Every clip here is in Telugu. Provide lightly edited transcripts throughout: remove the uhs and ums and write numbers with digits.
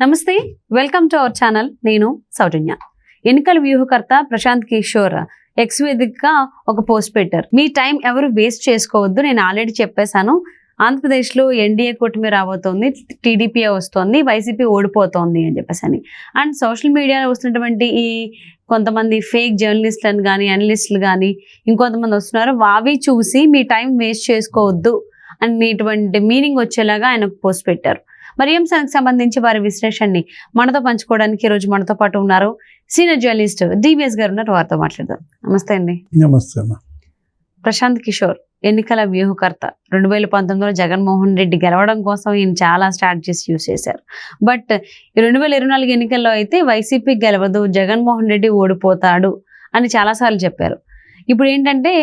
నమస్తే, వెల్కమ్ టు అవర్ ఛానల్. నేను సౌజన్య. ఎన్నికల వ్యూహకర్త ప్రశాంత్ కిషోర్ ఎక్స్ వేదికగా ఒక పోస్ట్ పెట్టారు. మీ టైం ఎవరు వేస్ట్ చేసుకోవద్దు, నేను ఆల్రెడీ చెప్పేశాను. ఆంధ్రప్రదేశ్లో ఎన్డీఏ కూటమి రాబోతోంది, టీడీపీ వస్తోంది, వైసీపీ ఓడిపోతోంది అని చెప్పేసి. అండ్ సోషల్ మీడియాలో వస్తున్నటువంటి ఈ కొంతమంది ఫేక్ జర్నలిస్టులను కానీ అనలిస్టులు కానీ ఇంకొంతమంది వస్తున్నారు. అవి చూసి మీ టైం వేస్ట్ చేసుకోవద్దు అనేటువంటి మీనింగ్ వచ్చేలాగా ఆయన పోస్ట్ పెట్టారు. మరి అంశానికి సంబంధించి వారి విశ్లేషణని మనతో పంచుకోవడానికి ఈరోజు మనతో పాటు ఉన్నారు సీనియర్ జర్నలిస్ట్ డివిఎస్ గారు ఉన్నారు. వారితో మాట్లాడదాం. నమస్తే అండి. నమస్తే అమ్మా. ప్రశాంత్ కిషోర్ ఎన్నికల వ్యూహకర్త. 2019లో జగన్మోహన్ రెడ్డి గెలవడం కోసం ఈయన చాలా స్ట్రాటజీస్ యూజ్ చేశారు. బట్ 2024 ఎన్నికల్లో అయితే వైసీపీ గెలవదు, జగన్మోహన్ రెడ్డి ఓడిపోతాడు అని చాలాసార్లు చెప్పారు. ఇప్పుడు ఏంటంటే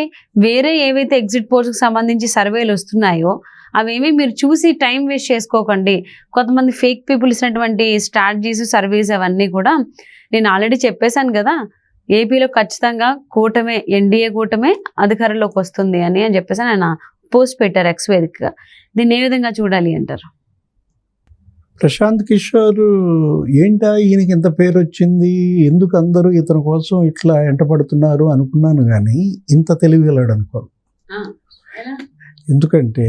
వేరే ఏవైతే ఎగ్జిట్ పోల్స్కి సంబంధించి సర్వేలు వస్తున్నాయో అవేమీ మీరు చూసి టైం వేస్ట్ చేసుకోకండి. కొంతమంది ఫేక్ పీపుల్ ఇచ్చినటువంటి స్ట్రాటజీస్, సర్వేస్ అవన్నీ కూడా నేను ఆల్రెడీ చెప్పేశాను కదా, ఏపీలో ఖచ్చితంగా కూటమే, ఎన్డీఏ కూటమే అధికారంలోకి వస్తుంది అని చెప్పేసి ఆయన పోస్ట్ పెట్టారు ఎక్స్ వేదికగా. దీన్ని ఏ విధంగా చూడాలి అంటారు? ప్రశాంత్ కిషోర్ ఏంటా ఈయనకి ఇంత పేరు వచ్చింది, ఎందుకు అందరూ ఇతని కోసం ఇట్లా ఎంటపడుతున్నారు అనుకున్నాను, కానీ ఇంత తెలివిగలడు అనుకో. ఎందుకంటే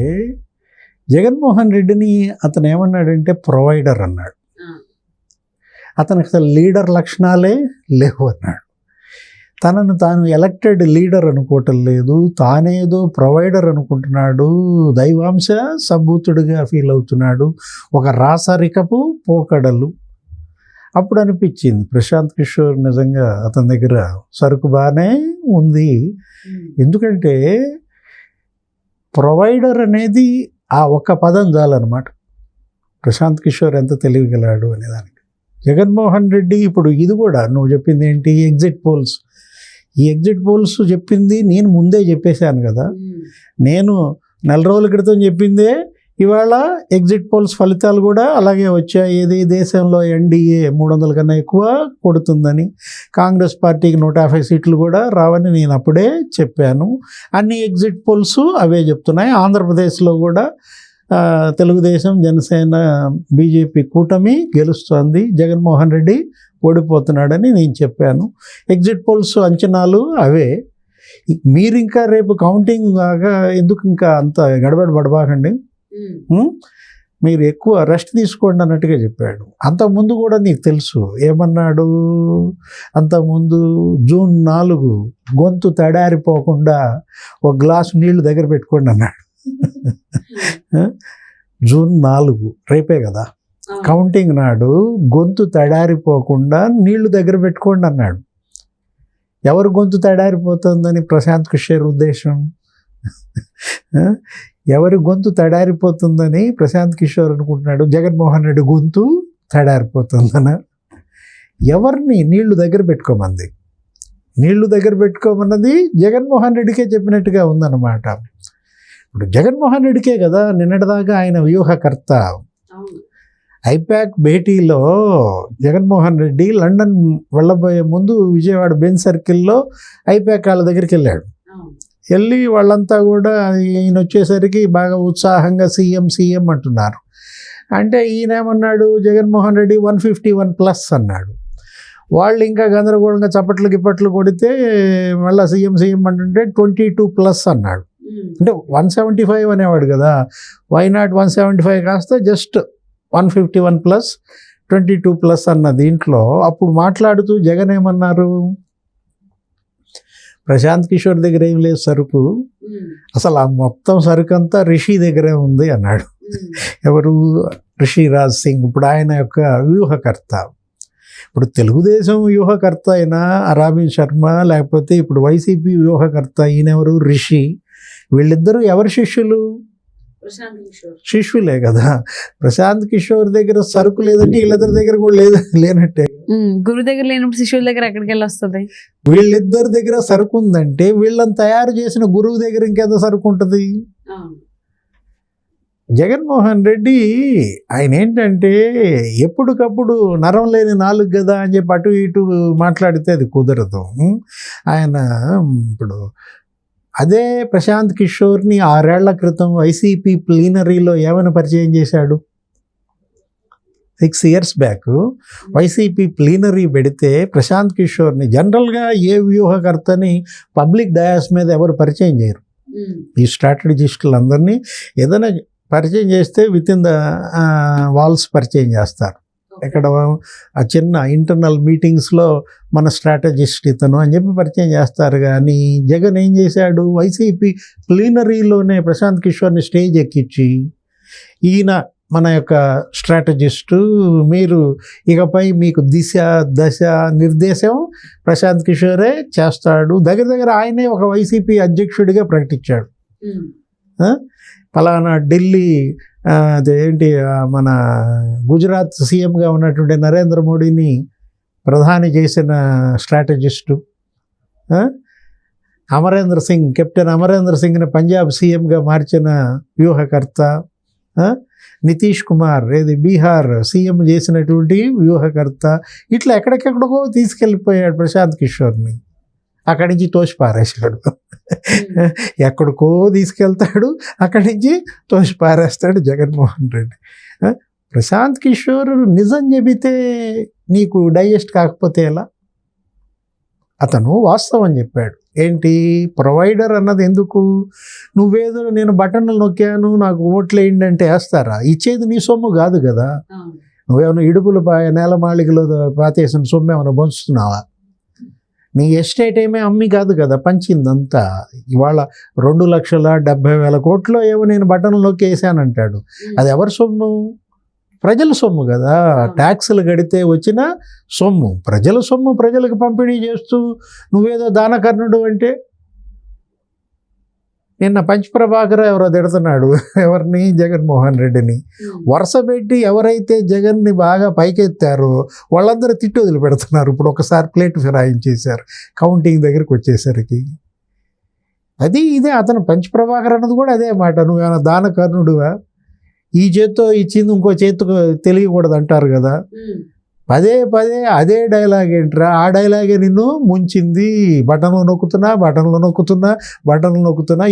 జగన్మోహన్ రెడ్డిని అతను ఏమన్నాడంటే ప్రొవైడర్ అన్నాడు. అతనికి అసలు లీడర్ లక్షణాలే లేవు అన్నాడు. తనను తాను ఎలక్టెడ్ లీడర్ అనుకోవటం లేదు, తానేదో ప్రొవైడర్ అనుకుంటున్నాడు, దైవాంశ సంభూతుడిగా ఫీల్ అవుతున్నాడు, ఒక రాసరికపు పోకడలు. అప్పుడు అనిపించింది ప్రశాంత్ కిషోర్ నిజంగా అతని దగ్గర సరుకు బాగానే ఉంది. ఎందుకంటే ప్రొవైడర్ అనేది ఆ ఒక్క పదం చాలన్నమాట ప్రశాంత్ కిషోర్ ఎంత తెలివిగలాడు అనేదానికి. జగన్మోహన్ రెడ్డి ఇప్పుడు ఇది కూడా నువ్వు చెప్పింది ఏంటి, ఎగ్జిట్ పోల్స్. ఈ ఎగ్జిట్ పోల్స్ చెప్పింది నేను ముందే చెప్పేశాను కదా. నేను నెల రోజుల క్రితం చెప్పిందే ఇవాళ ఎగ్జిట్ పోల్స్ ఫలితాలు కూడా అలాగే వచ్చాయి. ఏది దేశంలో ఎన్డీఏ 300 కన్నా ఎక్కువ కొడుతుందని, కాంగ్రెస్ పార్టీకి 150 సీట్లు కూడా రావని నేను అప్పుడే చెప్పాను. అన్ని ఎగ్జిట్ పోల్స్ అవే చెప్తున్నాయి. ఆంధ్రప్రదేశ్లో కూడా తెలుగుదేశం, జనసేన, బీజేపీ కూటమి గెలుస్తోంది, జగన్మోహన్ రెడ్డి ఓడిపోతున్నాడని నేను చెప్పాను. ఎగ్జిట్ పోల్స్ అంచనాలు అవే. మీరు ఇంకా రేపు కౌంటింగ్ లాగా ఎందుకు ఇంకా అంత గడబడి పడబాకండి, మీరు ఎక్కువ రెస్ట్ తీసుకోండి అన్నట్టుగా చెప్పాడు. అంతకుముందు కూడా నీకు తెలుసు ఏమన్నాడు, అంతకుముందు జూన్ 4 గొంతు తడారిపోకుండా ఒక గ్లాసు నీళ్లు దగ్గర పెట్టుకోండి అన్నాడు. జూన్ 4 రేపే కదా కౌంటింగ్ నాడు, గొంతు తడారిపోకుండా నీళ్లు దగ్గర పెట్టుకోండి అన్నాడు. ఎవరు గొంతు తడారిపోతుందని ప్రశాంత్ కిషోర్ ఉద్దేశం? ఎవరి గొంతు తడారిపోతుందని ప్రశాంత్ కిషోర్ అనుకుంటున్నాడు? జగన్మోహన్ రెడ్డి గొంతు తడారిపోతుందన. ఎవరిని నీళ్లు దగ్గర పెట్టుకోమంది? నీళ్లు దగ్గర పెట్టుకోమన్నది జగన్మోహన్ రెడ్డికే చెప్పినట్టుగా ఉందన్నమాట. ఇప్పుడు జగన్మోహన్ రెడ్డికే కదా నిన్నటిదాకా ఆయన వ్యూహకర్త. ఐపాక్ భేటీలో జగన్మోహన్ రెడ్డి లండన్ వెళ్ళబోయే ముందు విజయవాడ బెంచ్ సర్కిల్లో ఐపాక్ వాళ్ళ దగ్గరికి వెళ్ళి వాళ్ళంతా కూడా ఈయన వచ్చేసరికి బాగా ఉత్సాహంగా సీఎం అంటున్నారు. అంటే ఈయన ఏమన్నాడు, జగన్మోహన్ రెడ్డి 151+ అన్నాడు. వాళ్ళు ఇంకా గందరగోళంగా చప్పట్లు గిప్పట్లు కొడితే మళ్ళీ సీఎం అంటుంటే 22+ అన్నాడు. అంటే 175 అనేవాడు కదా, వై నాట్ 175 కాస్త జస్ట్ 151+ 22+ అన్న దీంట్లో అప్పుడు మాట్లాడుతూ జగన్ ఏమన్నారు, ప్రశాంత్ కిషోర్ దగ్గర ఏం లేదు సరుకు, అసలు ఆ మొత్తం సరుకు అంతా రిషి దగ్గరే ఉంది అన్నాడు. ఎవరు? రిషిరాజ్ సింగ్. ఇప్పుడు ఆయన యొక్క వ్యూహకర్త. ఇప్పుడు తెలుగుదేశం వ్యూహకర్త అయిన అరాబిన్ శర్మ, లేకపోతే ఇప్పుడు వైసీపీ వ్యూహకర్త ఈయనెవరు? రిషి. వీళ్ళిద్దరూ ఎవరి శిష్యులు? శిష్యులే కదా. ప్రశాంత్ కిషోర్ దగ్గర సరుకు లేదంటే వీళ్ళిద్దరి దగ్గర కూడా లేనట్టే. గురువు దగ్గర లేనప్పుడు శిష్యుల దగ్గర ఎక్కడికి వెళ్ళి వస్తుంది? వీళ్ళిద్దరి దగ్గర సరుకు ఉందంటే వీళ్ళని తయారు చేసిన గురువు దగ్గర ఇంకెంత సరుకు ఉంటుంది? జగన్మోహన్ రెడ్డి ఆయన ఏంటంటే ఎప్పటికప్పుడు నరం లేని నాలుగు కదా అని చెప్పి అటు ఇటు మాట్లాడితే అది కుదరదు. ఆయన ఇప్పుడు అదే ప్రశాంత్ కిషోర్ని 6 ఏళ్ల క్రితం వైసీపీ ప్లీనరీలో ఏమైనా పరిచయం చేశాడు? 6 years బ్యాక్ వైసీపీ ప్లీనరీ పెడితే ప్రశాంత్ కిషోర్ని జనరల్గా ఏ వ్యూహకర్తని పబ్లిక్ డయాస్ మీద ఎవరు పరిచయం చేయరు. ఈ స్ట్రాటజిస్టులందరినీ ఏదైనా పరిచయం చేస్తే విత్ ఇన్ ద వాల్స్ పరిచయం చేస్తారు. ఇక్కడ ఆ చిన్న ఇంటర్నల్ మీటింగ్స్లో మన స్ట్రాటజిస్ట్ ఇతను అని చెప్పి పరిచయం చేస్తారు. కానీ జగన్ ఏం చేశాడు, వైసీపీ ప్లీనరీలోనే ప్రశాంత్ కిషోర్ని స్టేజ్ ఎక్కించి ఈయన మన యొక్క స్ట్రాటజిస్టు, మీరు ఇకపై మీకు దశ నిర్దేశం ప్రశాంత్ కిషోరే చేస్తాడు. దగ్గర ఆయనే ఒక వైసీపీ అధ్యక్షుడిగా ప్రకటించాడు. ఫలానా ఢిల్లీ అదేంటి మన గుజరాత్ సీఎంగా ఉన్నటువంటి నరేంద్ర మోడీని ప్రధాని చేసిన స్ట్రాటజిస్టు, అమరేంద్ర సింగ్, కెప్టెన్ అమరేంద్ర సింగ్ని పంజాబ్ సీఎంగా మార్చిన వ్యూహకర్త, నితీష్ కుమార్ బీహార్ సీఎం చేసినటువంటి వ్యూహకర్త, ఇట్లా ఎక్కడికెక్కడికో తీసుకెళ్ళిపోయాడు ప్రశాంత్ కిషోర్ని. అక్కడి నుంచి తోసి పారేశాడు. ఎక్కడికో తీసుకెళ్తాడు, అక్కడి నుంచి తోసి పారేస్తాడు జగన్మోహన్ రెడ్డి. ప్రశాంత్ కిషోర్ నిజం చెబితే నీకు డైజెస్ట్ కాకపోతే ఎలా? అతను వాస్తవం చెప్పాడు. ఏంటి ప్రొవైడర్ అన్నది ఎందుకు? నువ్వేదో నేను బటన్లు నొక్కాను నాకు ఓట్లు వేయండి అంటే వేస్తారా? ఇచ్చేది నీ సొమ్ము కాదు కదా. నువ్వేమైనా ఇడుపులు నేలమాళికలో పాతేసిన సొమ్ము ఏమైనా పంచుతున్నావా? నీ ఎస్టేట్ ఏమీ అమ్మి కాదు కదా పంచిందంతా. ఇవాళ 2,70,000 కోట్లు ఏమో నేను బటన్లు నొక్కి వేసానంటాడు. అది ఎవరి సొమ్ము? ప్రజల సొమ్ము కదా. ట్యాక్సులు కడితే వచ్చిన సొమ్ము, ప్రజల సొమ్ము ప్రజలకు పంపిణీ చేస్తూ నువ్వేదో దానకర్ణుడు అంటే. నిన్న పంచప్రభాకర్ ఎవరో తిడుతున్నాడు ఎవరిని? జగన్మోహన్ రెడ్డిని. వరుస పెట్టి ఎవరైతే జగన్ని బాగా పైకెత్తారో వాళ్ళందరూ తిట్టి వదిలిపెడుతున్నారు. ఇప్పుడు ఒకసారి ప్లేట్ ఫిరాయించేశారు కౌంటింగ్ దగ్గరికి వచ్చేసరికి. ఇదే అతను పంచప్రభాకర్ అన్నది కూడా అదే మాట. నువ్వేమైనా దానకర్ణుడువా? ఈ చేత్తో ఇచ్చింది ఇంకో చేతితో తెలియకూడదు అంటారు కదా. పదే అదే డైలాగ్ ఏంట్రా? ఆ డైలాగే నిన్ను ముంచింది. బటన్లు నొక్కుతున్నా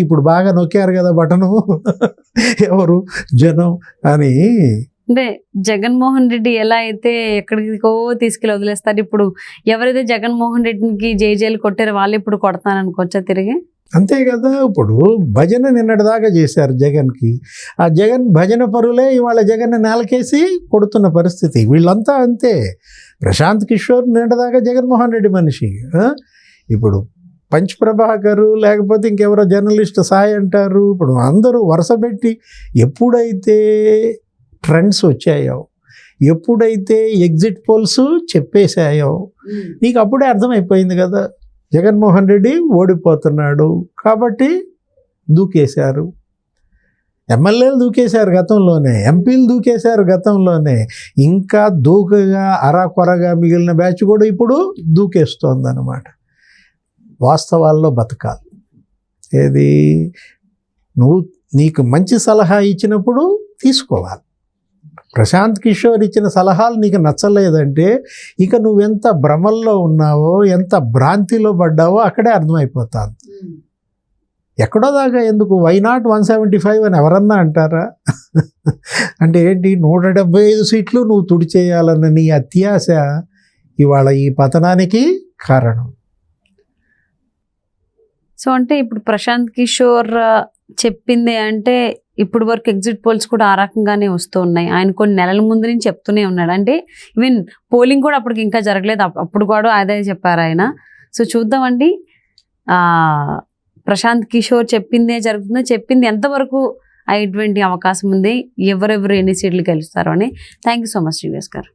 ఇప్పుడు బాగా నొక్కారు కదా బటను ఎవరు? జనం అని. అంటే జగన్మోహన్ రెడ్డి ఎలా అయితే ఎక్కడికో తీసుకెళ్ళి వదిలేస్తారు, ఇప్పుడు ఎవరైతే జగన్మోహన్ రెడ్డికి జైలు కొట్టారో వాళ్ళు ఇప్పుడు కొడతాననుకోవచ్చా తిరిగి? అంతే కదా. ఇప్పుడు భజన నిన్నటిదాకా చేశారు జగన్కి. ఆ జగన్ భజన పరులే ఇవాళ జగన్ని నేలకేసి కొడుతున్న పరిస్థితి. వీళ్ళంతా అంతే. ప్రశాంత్ కిషోర్ నిన్నటిదాకా జగన్మోహన్ రెడ్డి మనిషి. ఇప్పుడు పంచప్రభాకరు లేకపోతే ఇంకెవరో జర్నలిస్ట్ సాయి అంటారు. ఇప్పుడు అందరూ వరుస పెట్టి ఎప్పుడైతే ట్రెండ్స్ వచ్చాయో, ఎప్పుడైతే ఎగ్జిట్ పోల్స్ చెప్పేశాయో నీకు అప్పుడే అర్థమైపోయింది కదా జగన్మోహన్ రెడ్డి ఓడిపోతున్నాడు కాబట్టి దూకేశారు. ఎమ్మెల్యేలు దూకేశారు గతంలోనే, ఎంపీలు దూకేశారు గతంలోనే. ఇంకా దూకగా అరాకొరగా మిగిలిన బ్యాచ్ కూడా ఇప్పుడు దూకేస్తోందన్నమాట. వాస్తవాల్లో బతకాలి. నీకు మంచి సలహా ఇచ్చినప్పుడు తీసుకోవాలి. ప్రశాంత్ కిషోర్ ఇచ్చిన సలహాలు నీకు నచ్చలేదంటే ఇక నువ్వెంత భ్రమల్లో ఉన్నావో, ఎంత భ్రాంతిలో పడ్డావో అక్కడే అర్థమైపోతాను. ఎక్కడో దాకా ఎందుకు వై నాట్ 175 అని ఎవరన్నా అంటారా? అంటే ఏంటి 175 సీట్లు నువ్వు తుడిచేయాలన్న నీ అత్యాశ ఇవాళ ఈ పతనానికి కారణం. సో అంటే ఇప్పుడు ప్రశాంత్ కిషోర్ చెప్పింది అంటే ఇప్పుడు వరకు ఎగ్జిట్ పోల్స్ కూడా ఆ రకంగానే వస్తూ ఉన్నాయి. ఆయన కొన్ని నెలల ముందు నుంచి చెప్తూనే ఉన్నాడు. అంటే ఈవెన్ పోలింగ్ కూడా అప్పటికి ఇంకా జరగలేదు, అప్పుడు కూడా అదే చెప్పారు ఆయన. సో చూద్దామండి ప్రశాంత్ కిషోర్ చెప్పిందే జరుగుతుందో, చెప్పింది ఎంతవరకు అయ్యేటువంటి అవకాశం ఉంది, ఎవరెవరు ఎన్ని సీట్లు గెలుస్తారో అని. Thank you so much Srinivas గారు.